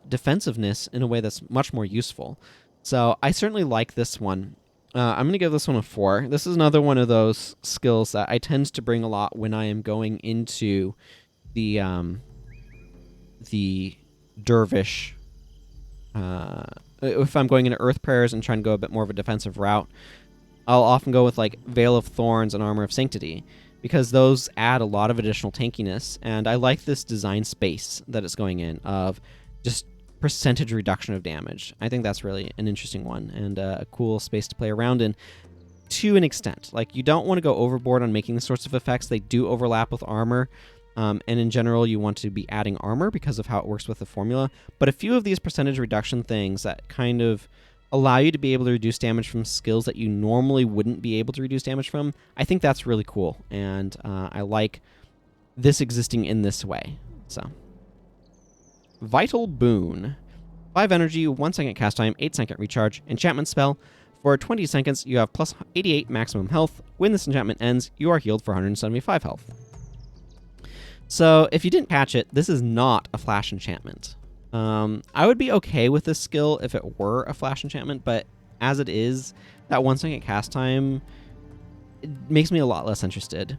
defensiveness in a way that's much more useful. So I certainly like this one. I'm going to give this one a 4. This is another one of those skills that I tend to bring a lot when I am going into the Dervish. If I'm going into Earth Prayers and trying to go a bit more of a defensive route, I'll often go with like Veil of Thorns and Armor of Sanctity, because those add a lot of additional tankiness, and I like this design space that it's going in of just percentage reduction of damage. I think that's really an interesting one and a cool space to play around in to an extent. Like, you don't want to go overboard on making these sorts of effects. They do overlap with armor, and in general you want to be adding armor because of how it works with the formula, but a few of these percentage reduction things that kind of allow you to be able to reduce damage from skills that you normally wouldn't be able to reduce damage from, I think that's really cool, and I like this existing in this way. So, Vital Boon. 5 energy, 1 second cast time, 8 second recharge, enchantment spell. For 20 seconds, you have plus 88 maximum health. When this enchantment ends, you are healed for 175 health. So, if you didn't catch it, this is not a flash enchantment. I would be okay with this skill if it were a flash enchantment, but as it is, that 1 second cast time, it makes me a lot less interested.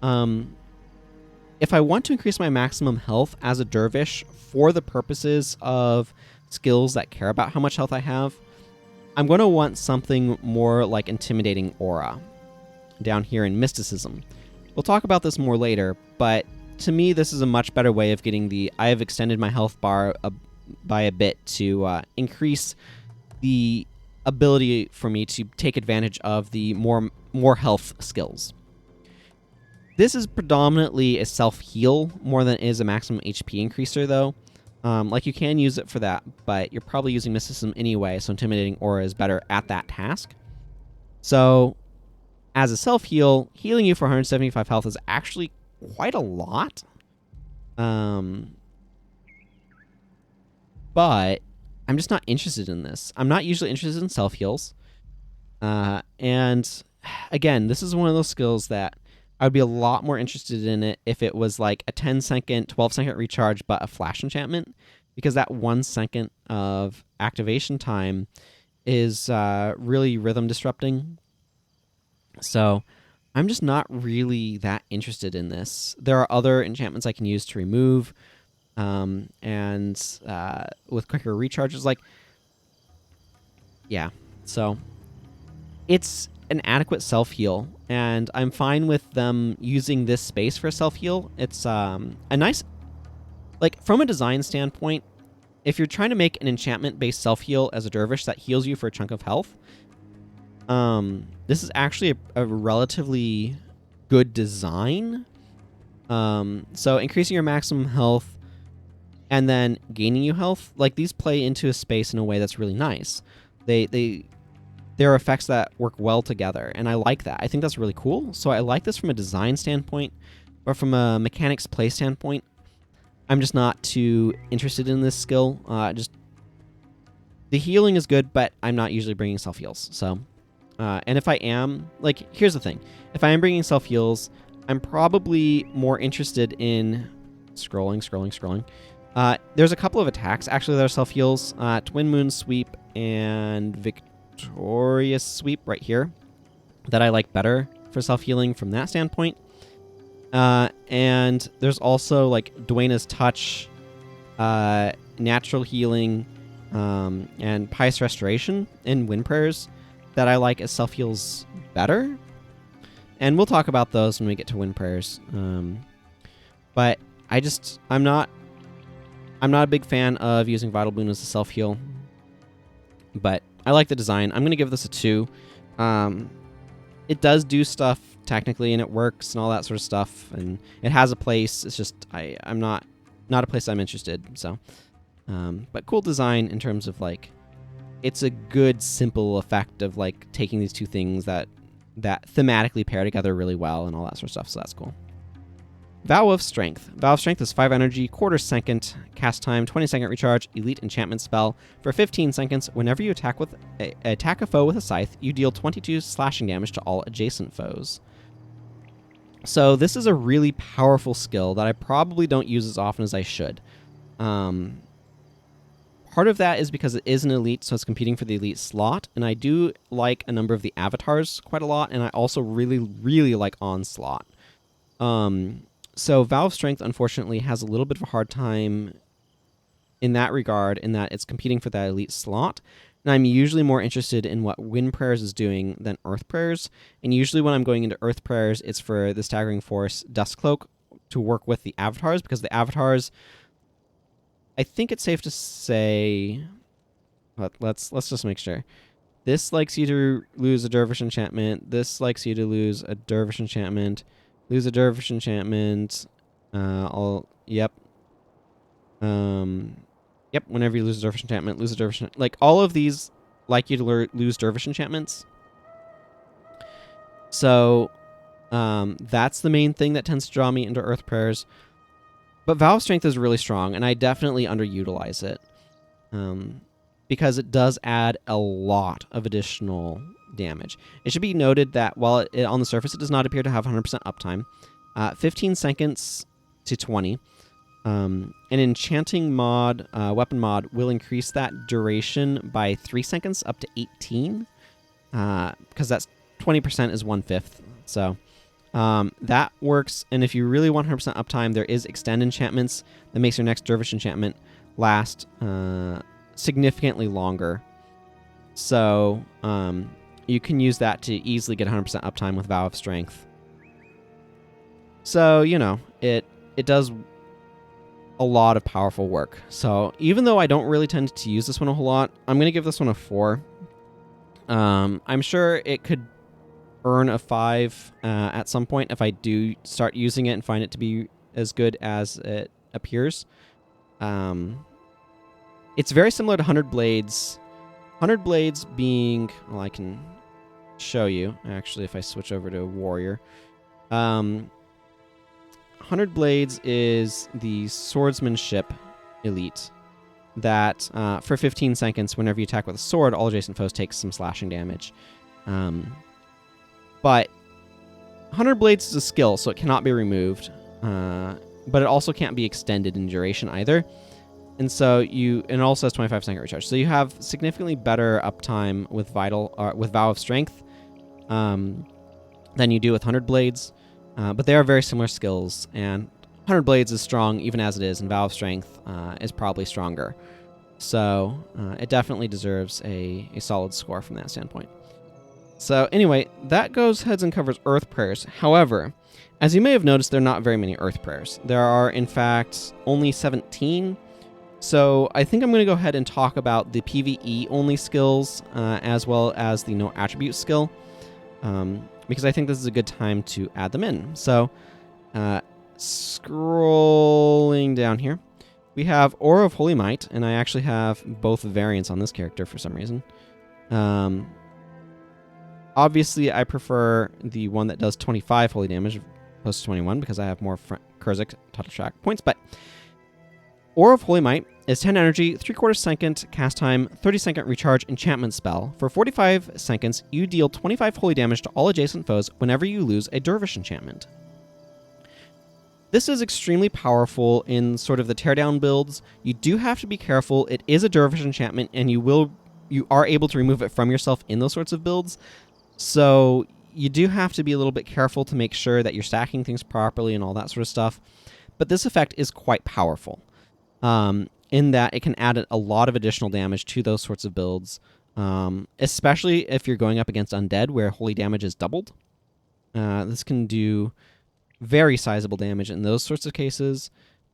If I want to increase my maximum health as a dervish for the purposes of skills that care about how much health I have, I'm going to want something more like Intimidating Aura down here in Mysticism. We'll talk about this more later, but to me, this is a much better way of getting the I have extended my health bar by a bit to increase the ability for me to take advantage of the more health skills. This is predominantly a self-heal more than it is a maximum HP increaser, though. Like, you can use it for that, but you're probably using Mysticism anyway, so Intimidating Aura is better at that task. So, as a self-heal, healing you for 175 health is actually quite a lot. But I'm just not interested in this. I'm not usually interested in self-heals. And again, this is one of those skills that I would be a lot more interested in it if it was like a 10-second, 12-second recharge, but a flash enchantment, because that 1 second of activation time is really rhythm disrupting. So I'm just not really that interested in this. There are other enchantments I can use to remove, and with quicker recharges, like, yeah. So it's an adequate self-heal, and I'm fine with them using this space for self-heal. It's a nice, like, from a design standpoint, if you're trying to make an enchantment-based self-heal as a dervish that heals you for a chunk of health, this is actually a relatively good design. So increasing your maximum health and then gaining you health, like, these play into a space in a way that's really nice. There are effects that work well together, and I like that. I think that's really cool. So I like this from a design standpoint, but from a mechanics play standpoint, I'm just not too interested in this skill. Just the healing is good, but I'm not usually bringing self-heals. So, and if I am, like, here's the thing. If I am bringing self-heals, I'm probably more interested in scrolling. There's a couple of attacks, actually, that are self-heals. Twin Moon Sweep and Victorious Sweep right here that I like better for self-healing from that standpoint. And there's also, like, Dwayna's Touch, Natural Healing, and Pious Restoration in Wind Prayers that I like as self-heals better. And we'll talk about those when we get to Wind Prayers. But I'm not a big fan of using Vital Boon as a self-heal, but I like the design. I'm going to give this a 2. It does do stuff technically, and it works and all that sort of stuff, and it has a place. It's just I'm not a place I'm interested. So, but cool design in terms of, like, it's a good simple effect of, like, taking these two things that thematically pair together really well and all that sort of stuff. So that's cool. Vow of Strength. Vow of Strength is 5 energy, quarter second cast time, 20-second recharge, elite enchantment spell. For 15 seconds, whenever you attack a foe with a scythe, you deal 22 slashing damage to all adjacent foes. So this is a really powerful skill that I probably don't use as often as I should. Part Part of that is because it is an elite, so it's competing for the elite slot, and I do like a number of the avatars quite a lot, and I also really, really like Onslaught. So Valve Strength, unfortunately, has a little bit of a hard time in that regard, in that it's competing for that elite slot. And I'm usually more interested in what Wind Prayers is doing than Earth Prayers. And usually when I'm going into Earth Prayers, it's for the Staggering Force Dust Cloak to work with the avatars, because the avatars, I think it's safe to say, but let's just make sure. This likes you to lose a Dervish enchantment. This likes you to lose a Dervish enchantment. Lose a Dervish enchantment. Yep. Yep, whenever you lose a Dervish enchantment, lose a Dervish enchantment. Like, all of these like you to lose Dervish enchantments. So, that's the main thing that tends to draw me into Earth Prayers. But Valve Strength is really strong, and I definitely underutilize it. Because it does add a lot of additional damage. It should be noted that while on the surface it does not appear to have 100% uptime, 15 seconds to 20. An enchanting mod, weapon mod, will increase that duration by 3 seconds up to 18. Because that's 20% is 1/5. So that works. And if you really want 100% uptime, there is extend enchantments that makes your next Dervish enchantment last significantly longer. So you can use that to easily get 100% uptime with Vow of Strength. So, you know, it does a lot of powerful work. So even though I don't really tend to use this one a whole lot, I'm going to give this one a 4. I'm sure it could earn a 5 at some point if I do start using it and find it to be as good as it appears. It's very similar to 100 Blades. 100 Blades being... Well, I can show you, actually, if I switch over to Warrior. 100 Blades is the swordsmanship elite that, for 15 seconds, whenever you attack with a sword, all adjacent foes take some slashing damage. But 100 Blades is a skill, so it cannot be removed. But it also can't be extended in duration either. And so and it also has 25-second recharge. So you have significantly better uptime with with Vow of Strength than you do with 100 Blades. But they are very similar skills, and 100 Blades is strong even as it is, and Vow of Strength is probably stronger. So it definitely deserves a solid score from that standpoint. So anyway, that goes heads and covers Earth Prayers. However, as you may have noticed, there are not very many Earth Prayers. There are, in fact, only 17. So I think I'm going to go ahead and talk about the PvE-only skills as well as the no attribute skill, because I think this is a good time to add them in. So scrolling down here, we have Aura of Holy Might, and I actually have both variants on this character for some reason. Obviously, I prefer the one that does 25 holy damage opposed to 21 because I have more Kurzik total track points, but Aura of Holy Might is 10 energy, 3/4 second cast time, 30-second recharge enchantment spell. For 45 seconds, you deal 25 holy damage to all adjacent foes whenever you lose a Dervish enchantment. This is extremely powerful in sort of the Teardown builds. You do have to be careful. It is a Dervish enchantment, and you are able to remove it from yourself in those sorts of builds. So you do have to be a little bit careful to make sure that you're stacking things properly and all that sort of stuff. But this effect is quite powerful. In that it can add a lot of additional damage to those sorts of builds, especially if you're going up against undead where holy damage is doubled. This can do very sizable damage in those sorts of cases.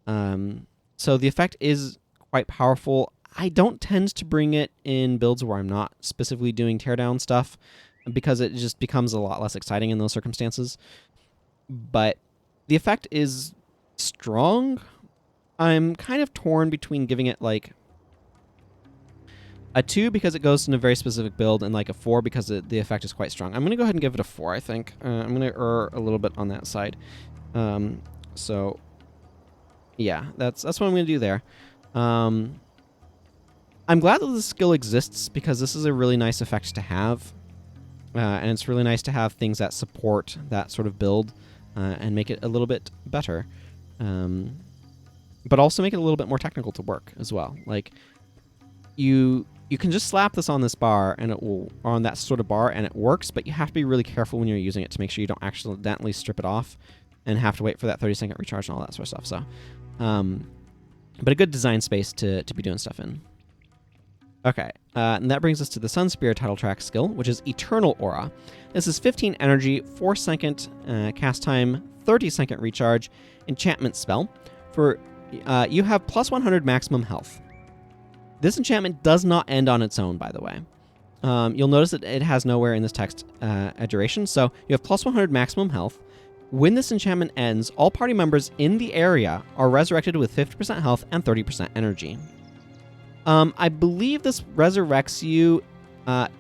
So the effect is quite powerful. I don't tend to bring it in builds where I'm not specifically doing Teardown stuff because it just becomes a lot less exciting in those circumstances. But the effect is strong. I'm kind of torn between giving it like a 2 because it goes in a very specific build and like a 4 because the effect is quite strong. I'm going to go ahead and give it a 4, I think. I'm going to err a little bit on that side. So, yeah, that's what I'm going to do there. I'm glad that this skill exists because this is a really nice effect to have. And it's really nice to have things that support that sort of build and make it a little bit better. But also make it a little bit more technical to work as well. Like, you can just slap this on this bar and it will, or on that sort of bar, and it works, but you have to be really careful when you're using it to make sure you don't accidentally strip it off and have to wait for that 30-second recharge and all that sort of stuff. So, but a good design space to be doing stuff in. Okay, and that brings us to the Sun Spear title track skill, which is Eternal Aura. This is 15 energy, 4-second cast time, 30-second recharge, enchantment spell. For you have plus 100 maximum health. This enchantment does not end on its own, by the way. You'll notice that it has nowhere in this text a duration, so you have plus 100 maximum health. When this enchantment ends, all party members in the area are resurrected with 50% health and 30% energy. I believe this resurrects you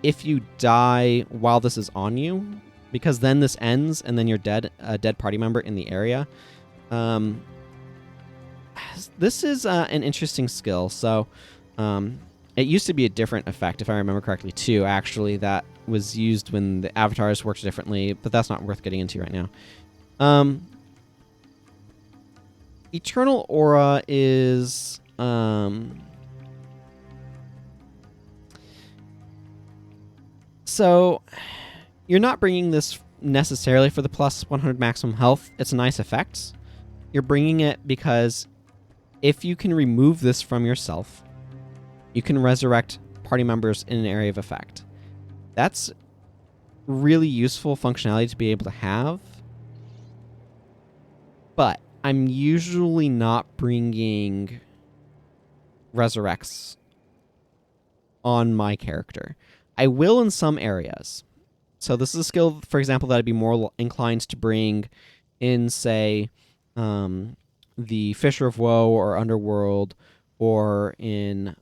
if you die while this is on you, because then this ends and then you're dead, a dead party member in the area. This is an interesting skill, so... it used to be a different effect, if I remember correctly, too, actually, that was used when the avatars worked differently, but that's not worth getting into right now. Eternal Aura is... So, you're not bringing this necessarily for the plus 100 maximum health. It's a nice effect. You're bringing it because if you can remove this from yourself... you can resurrect party members in an area of effect. That's really useful functionality to be able to have. But I'm usually not bringing resurrects on my character. I will in some areas. So this is a skill, for example, that I'd be more inclined to bring in, say, the Fissure of Woe or Underworld, or in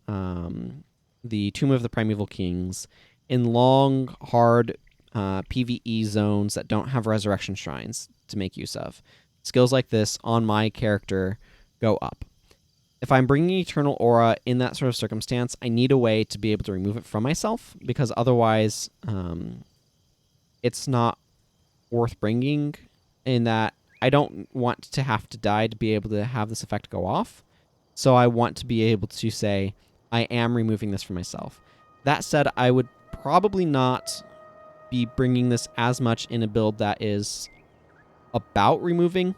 the Tomb of the Primeval Kings, in long, hard PvE zones that don't have resurrection shrines to make use of. Skills like this on my character go up. If I'm bringing Eternal Aura in that sort of circumstance, I need a way to be able to remove it from myself, because otherwise it's not worth bringing, in that I don't want to have to die to be able to have this effect go off. So I want to be able to say, I am removing this for myself. That said, I would probably not be bringing this as much in a build that is about removing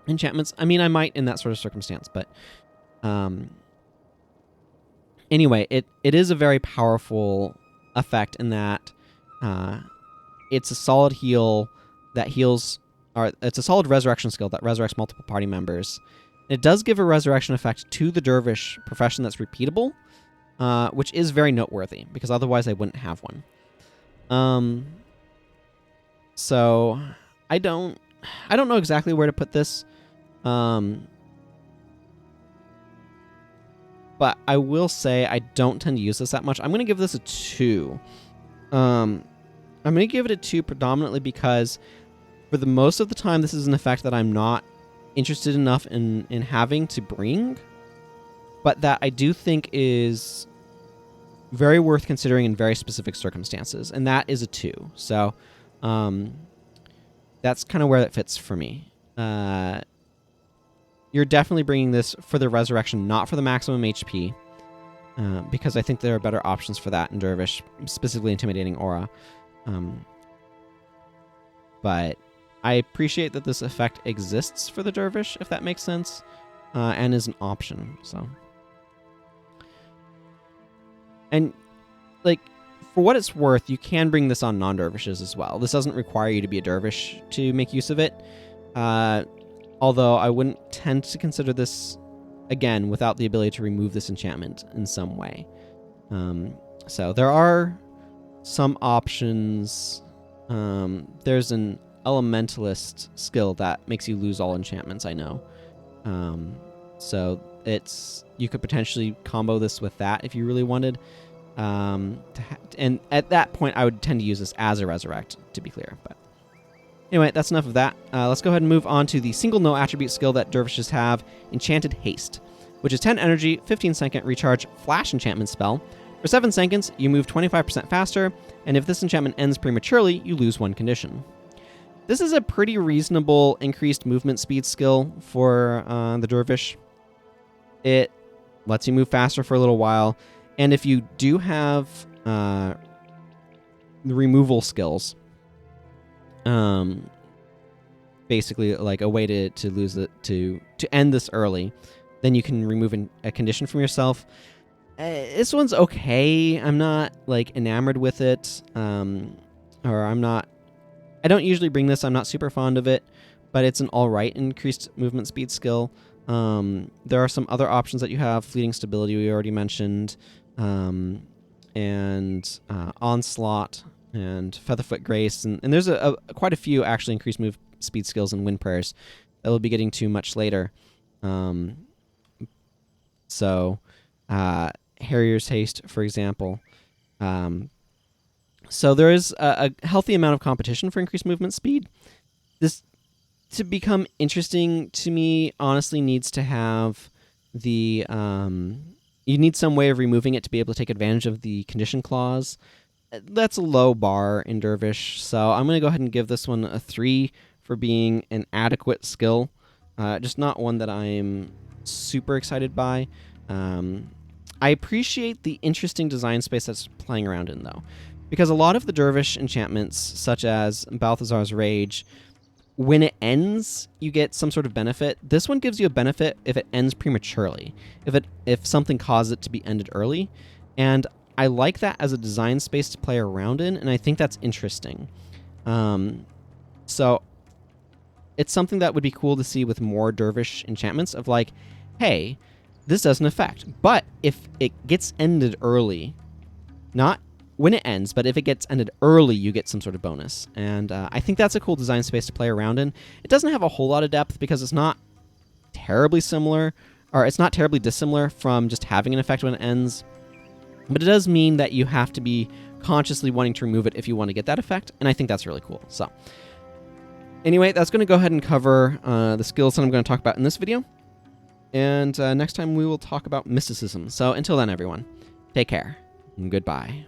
enchantments. I mean, I might in that sort of circumstance, but anyway, it is a very powerful effect in that it's a solid heal that heals, or it's a solid resurrection skill that resurrects multiple party members. It does give a resurrection effect to the Dervish profession that's repeatable, which is very noteworthy, because otherwise I wouldn't have one. So I don't know exactly where to put this, but I will say I don't tend to use this that much. I'm going to give this a 2. I'm going to give it a 2 predominantly because for the most of the time this is an effect that I'm not interested enough in having to bring, but that I do think is very worth considering in very specific circumstances, and that is a 2. So that's kind of where that fits for me. You're definitely bringing this for the resurrection, not for the maximum HP, because I think there are better options for that in Dervish, specifically Intimidating Aura. But I appreciate that this effect exists for the Dervish, if that makes sense, and is an option. So, and like, for what it's worth, you can bring this on non-Dervishes as well. This doesn't require you to be a Dervish to make use of it, although I wouldn't tend to consider this, again, without the ability to remove this enchantment in some way. So there are some options. There's an Elementalist skill that makes you lose all enchantments, I know. So you could potentially combo this with that if you really wanted. And at that point, I would tend to use this as a resurrect, to be clear. But anyway, that's enough of that. Let's go ahead and move on to the single no attribute skill that Dervishes have, Enchanted Haste, which is 10 energy, 15-second recharge flash enchantment spell. For 7 seconds, you move 25% faster, and if this enchantment ends prematurely, you lose 1 condition. This is a pretty reasonable increased movement speed skill for the Dervish. It lets you move faster for a little while. And if you do have the removal skills, basically like a way to lose it to end this early, then you can remove a condition from yourself. This one's okay. I'm not like enamored with it, or I don't usually bring this. I'm not super fond of it, but it's an all right increased movement speed skill. There are some other options that you have. Fleeting Stability we already mentioned, and Onslaught and Featherfoot Grace, and there's quite a few actually increased move speed skills in Wind Prayers that we'll be getting to much later. Harrier's Haste, for example. So there is a healthy amount of competition for increased movement speed. This, to become interesting to me, honestly needs to have the... you need some way of removing it to be able to take advantage of the condition clause. That's a low bar in Dervish, so I'm going to go ahead and give this one a 3 for being an adequate skill. Just not one that I'm super excited by. I appreciate the interesting design space that's playing around in, though, because a lot of the Dervish enchantments, such as Balthazar's Rage, when it ends, you get some sort of benefit. This one gives you a benefit if it ends prematurely, if something causes it to be ended early, and I like that as a design space to play around in, and I think that's interesting. So it's something that would be cool to see with more Dervish enchantments of like, hey, this doesn't affect, but if it gets ended early, not when it ends, but if it gets ended early, you get some sort of bonus. And I think that's a cool design space to play around in. It doesn't have a whole lot of depth because it's not terribly similar, or it's not terribly dissimilar from just having an effect when it ends. But it does mean that you have to be consciously wanting to remove it if you want to get that effect, and I think that's really cool. So anyway, that's going to go ahead and cover the skills that I'm going to talk about in this video. And next time we will talk about mysticism. So until then, everyone, take care and goodbye.